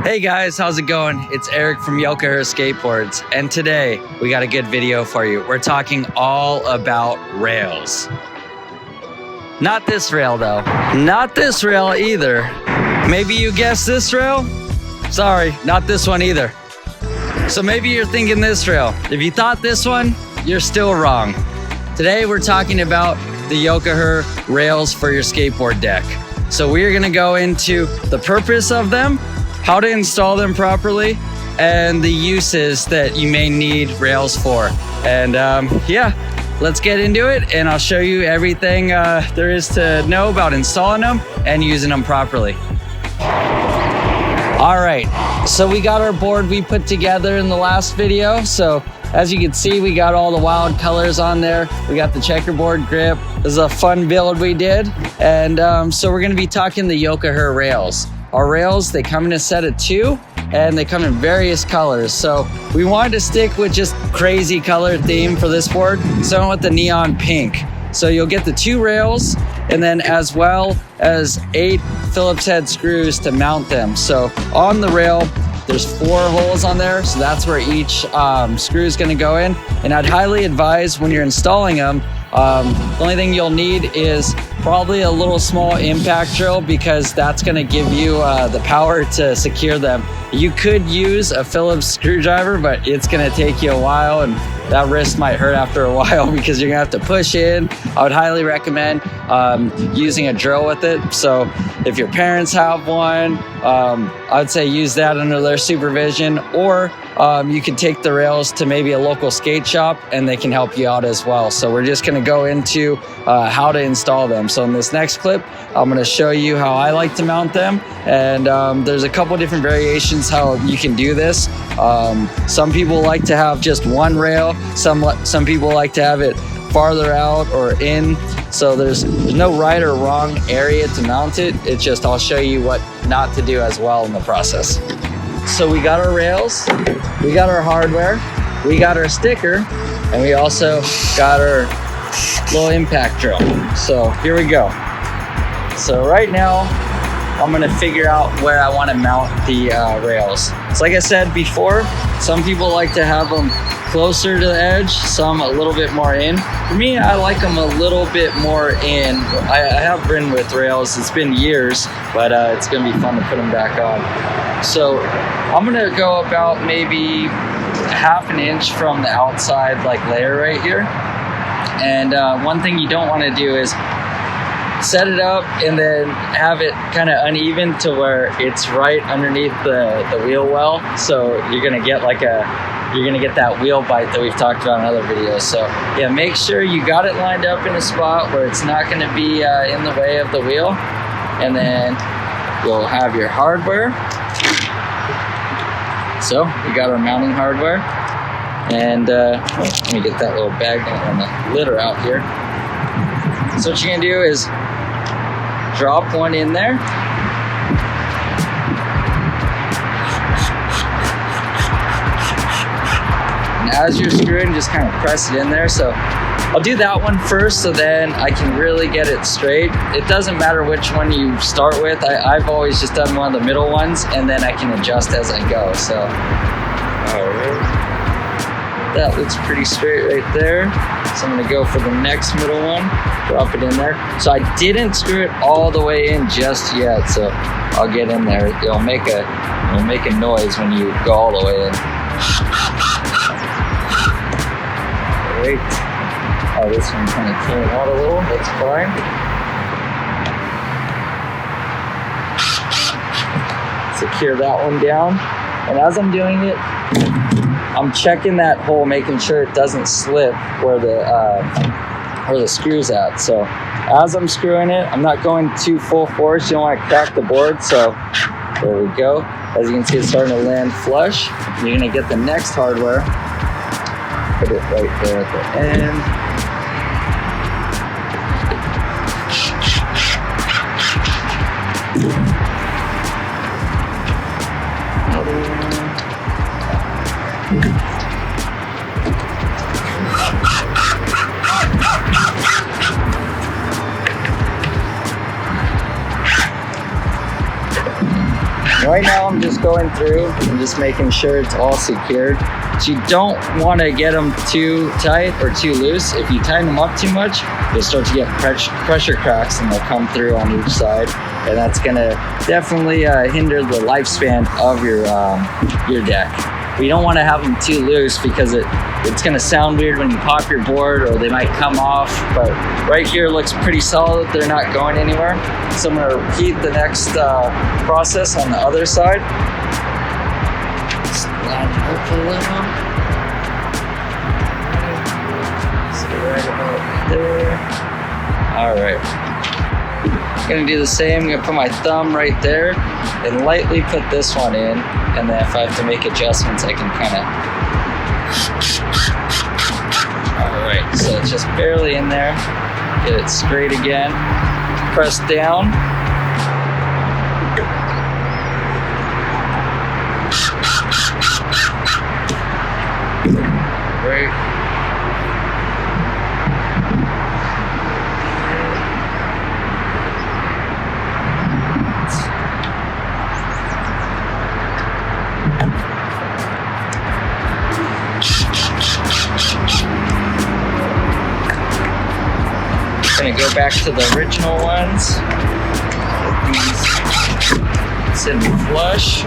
Hey guys, how's it going? It's Eric from To Skateboards, and today we got a good video for you. We're talking all about rails. Not this rail though. Not this rail either. Maybe you guessed this rail? Sorry, not this one either. So maybe you're thinking this rail. If you thought this one, you're still wrong. Today we're talking about the Yokohama rails for your skateboard deck. So we're gonna go into the purpose of them, how to install them properly, and the uses that you may need rails for. And yeah, let's get into it and I'll show you everything there is to know about installing them and using them properly. All right, so we got our board we put together in the last video. So as you can see, we got all the wild colors on there. We got the checkerboard grip. This is a fun build we did. And so we're gonna be talking the Yokohama rails. Our rails, they come in a set of 2 and they come in various colors. So we wanted to stick with just crazy color theme for this board. So I went with the neon pink. So you'll get the 2 rails and then as well as 8 Phillips head screws to mount them. So on the rail, there's 4 holes on there. So that's where each screw is gonna go in. And I'd highly advise when you're installing them, the only thing you'll need is probably a little small impact drill because that's gonna give you the power to secure them. You could use a Phillips screwdriver, but it's gonna take you a while and that wrist might hurt after a while because you're gonna have to push in. I would highly recommend using a drill with it. So if your parents have one, I'd say use that under their supervision, or you could take the rails to maybe a local skate shop and they can help you out as well. So we're just gonna go into how to install them. So in this next clip, I'm gonna show you how I like to mount them. And there's a couple different variations how you can do this. Some people like to have just one rail. Some people like to have it farther out or in. So there's no right or wrong area to mount it. It's just, I'll show you what not to do as well in the process. So we got our rails, we got our hardware, we got our sticker, and we also got our little impact drill. So here we go. So right now, I'm gonna figure out where I wanna mount the rails. So like I said before, some people like to have them closer to the edge, some a little bit more in. For me, I like them a little bit more in. I have ridden with rails, it's been years, but it's gonna be fun to put them back on. So I'm gonna go about maybe ½ inch from the outside like layer right here. And one thing you don't wanna do is set it up and then have it kind of uneven to where it's right underneath the wheel well. So you're gonna get that wheel bite that we've talked about in other videos. So yeah, make sure you got it lined up in a spot where it's not gonna be in the way of the wheel. And then you'll have your hardware. So we got our mounting hardware. And let me get that little bag and the litter out here. So what you're gonna do is drop one in there. And as you're screwing, just kind of press it in there. So I'll do that one first so then I can really get it straight. It doesn't matter which one you start with. I've always just done one of the middle ones and then I can adjust as I go. So, all right. That looks pretty straight right there. So I'm gonna go for the next middle one, drop it in there. So I didn't screw it all the way in just yet, so I'll get in there. It'll make a noise when you go all the way in. Great. Oh, this one kind of came out a little, that's fine. Secure that one down. And as I'm doing it, I'm checking that hole, making sure it doesn't slip where the screw's at. So as I'm screwing it, I'm not going too full force. You don't want to crack the board. So there we go. As you can see, it's starting to land flush. You're gonna get the next hardware. Put it right there at the end. Right now I'm just going through and just making sure it's all secured. So you don't want to get them too tight or too loose. If you tighten them up too much, you'll start to get pressure cracks and they'll come through on each side. And that's gonna definitely hinder the lifespan of your deck. We don't want to have them too loose because it's gonna sound weird when you pop your board, or they might come off. But right here looks pretty solid. They're not going anywhere. So I'm gonna repeat the next process on the other side. Slide it up a little. So right about there. All right. Gonna do the same. I'm gonna put my thumb right there and lightly put this one in, and then if I have to make adjustments, I can kind of. All right, so it's just barely in there. Get it straight again. Press down. Right. Gonna go back to the original ones. Get these sitting flush.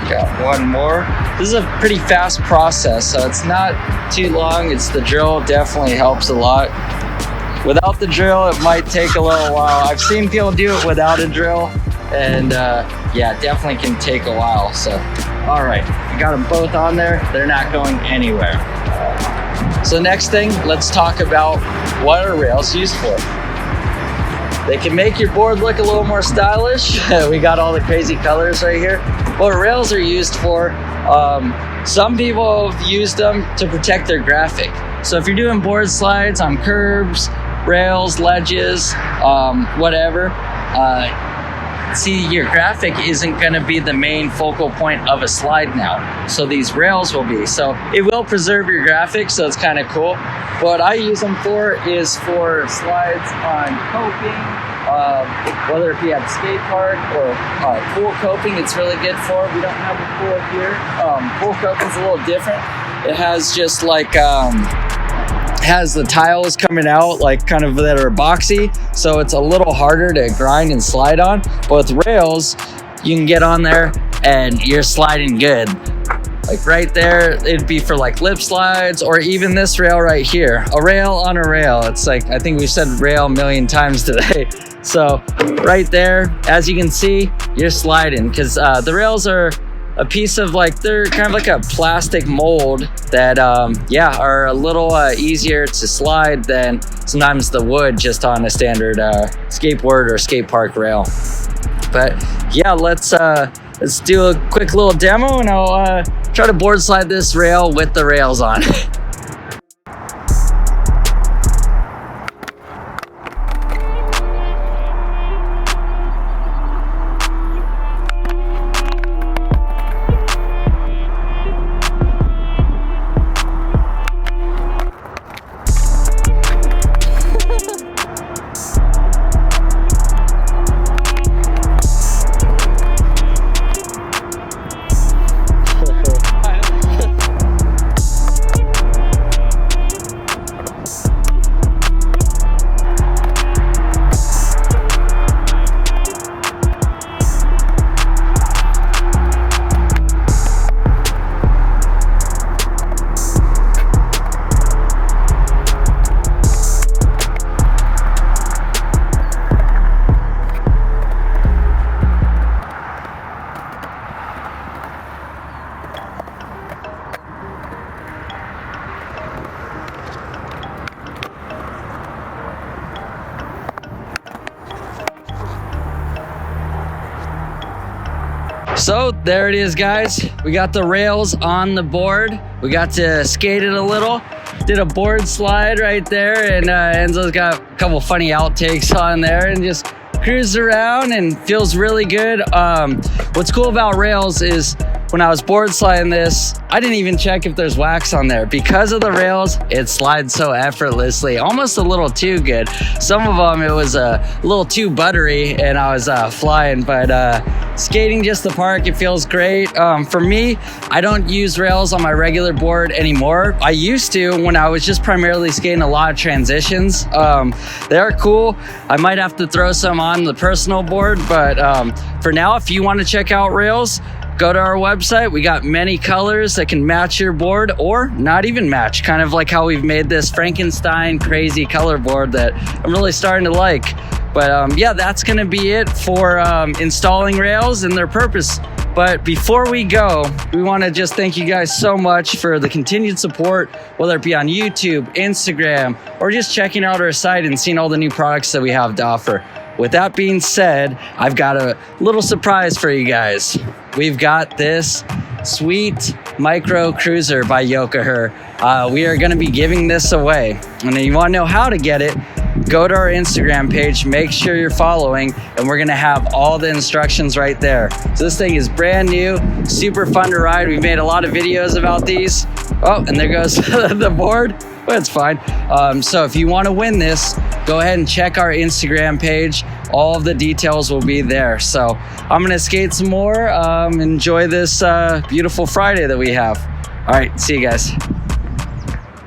Got one more. This is a pretty fast process, so it's not too long. It's the drill definitely helps a lot. Without the drill, it might take a little while. I've seen people do it without a drill, and yeah, it definitely can take a while. So, all right, we got them both on there. They're not going anywhere. So next thing, let's talk about what are rails used for. They can make your board look a little more stylish. We got all the crazy colors right here. What rails are used for, some people have used them to protect their graphic. So if you're doing board slides on curbs, rails, ledges, whatever, see, your graphic isn't gonna be the main focal point of a slide now. So these rails will be. So it will preserve your graphic, so it's kind of cool. What I use them for is for slides on coping, whether it be at the skate park or pool coping, it's really good for. We don't have a pool here. Pool coping's a little different. It has just like, has the tiles coming out like kind of that are boxy, so it's a little harder to grind and slide on. But with rails, you can get on there and you're sliding good. Like right there, it'd be for like lip slides, or even this rail right here, a rail on a rail. It's like, I think we've said rail a million times today. So right there, as you can see, you're sliding, because the rails are a piece of like, they're kind of like a plastic mold that yeah, are a little easier to slide than sometimes the wood just on a standard skateboard or skate park rail. But yeah, let's do a quick little demo, and I'll try to board slide this rail with the rails on. So there it is, guys. We got the rails on the board. We got to skate it a little. Did a board slide right there, and Enzo's got a couple funny outtakes on there and just cruised around and feels really good. What's cool about rails is when I was board sliding this, I didn't even check if there's wax on there. Because of the rails, it slides so effortlessly, almost a little too good. Some of them, it was a little too buttery and I was flying, but skating just the park, it feels great. For me, I don't use rails on my regular board anymore. I used to when I was just primarily skating a lot of transitions. They're cool. I might have to throw some on the personal board, but for now, if you want to check out rails, go to our website. We got many colors that can match your board or not even match, kind of like how we've made this Frankenstein crazy color board that I'm really starting to like. But yeah, that's going to be it for installing rails and their purpose. But before we go, we want to just thank you guys so much for the continued support, whether it be on YouTube, Instagram, or just checking out our site and seeing all the new products that we have to offer. With that being said, I've got a little surprise for you guys. We've got this sweet micro cruiser by Yokoher. We are going to be giving this away. And if you want to know how to get it, go to our Instagram page, make sure you're following, and we're going to have all the instructions right there. So this thing is brand new, super fun to ride. We've made a lot of videos about these. Oh, and there goes the board. But it's fine. So if you want to win this, go ahead and check our Instagram page. All of the details will be there. So I'm going to skate some more. Enjoy this beautiful Friday that we have. All right, see you guys.